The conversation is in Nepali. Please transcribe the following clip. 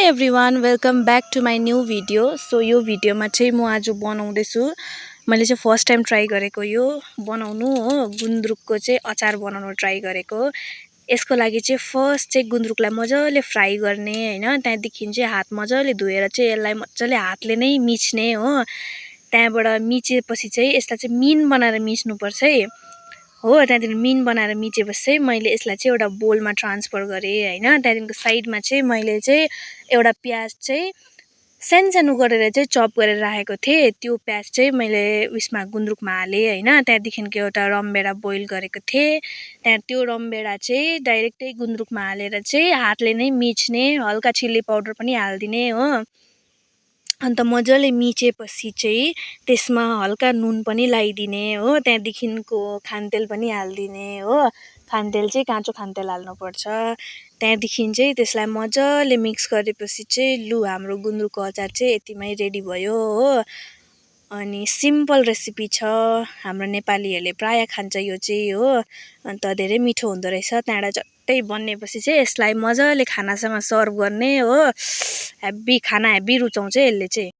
High everyone welcome back to my new video. So यो भिडियोमा चाहिँ म आज बनाउँदैछु। मैले चाहिँ फर्स्ट टाइम ट्राई गरेको यो बनाउनु हो। गुन्द्रुकको चाहिँ अचार बनाउनु ट्राई गरेको। यसको लागि चाहिँ फर्स्ट चाहिँ गुन्द्रुकलाई मजाले फ्राई गर्ने हैन। त्यहाँदेखि चाहिँ हात मजाले धोएर चाहिँ यसलाई मजाले हातले नै मिच्ने हो। त्यहाँबाट मिचेपछि चाहिँ यसलाई चाहिँ मिन बनाएर मिच्नुपर्छ है हो। त्यहाँदेखि मिन बनाएर मिचेपछि चाहिँ मैले यसलाई चाहिँ एउटा बोलमा ट्रान्सफर गरेँ हैन। त्यहाँदेखिको साइडमा चाहिँ मैले चाहिँ एउटा प्याज चाहिँ सानो गरेर चाहिँ चप गरेर राखेको थिएँ। त्यो प्याज चाहिँ मैले उयसमा गुन्द्रुकमा हालेँ हैन। त्यहाँदेखिको एउटा रमभेडा बोइल गरेको थिएँ। त्यहाँ त्यो रमभेडा चाहिँ डाइरेक्टै गुन्द्रुकमा हालेर चाहिँ हातले नै मिच्ने, हल्का चिल्ली पाउडर पनि हालिदिने हो। अन्त मजाले मिचेपछि चाहिँ त्यसमा हल्का नुन पनि लगाइदिने हो। त्यहाँदेखिको खानतेल पनि हालिदिने हो। खानतेल चाहिँ काँचो खानतेल हाल्नुपर्छ। त्यहाँदेखि चाहिँ त्यसलाई मजाले मिक्स गरेपछि चाहिँ लु हाम्रो गुन्द्रुकको अचार चाहिँ यतिमै रेडी भयो हो। अनि सिम्पल रेसिपी छ। हाम्रो नेपालीहरूले प्रायः खान्छ यो चाहिँ हो। अन्त धेरै मिठो हुँदो रहेछ। त्यहाँबाट झट्टै बनिएपछि चाहिँ यसलाई मजाले खानासँग सर्भ गर्ने हो। हेभी खाना हेभी रुचाउँछ यसले चाहिँ।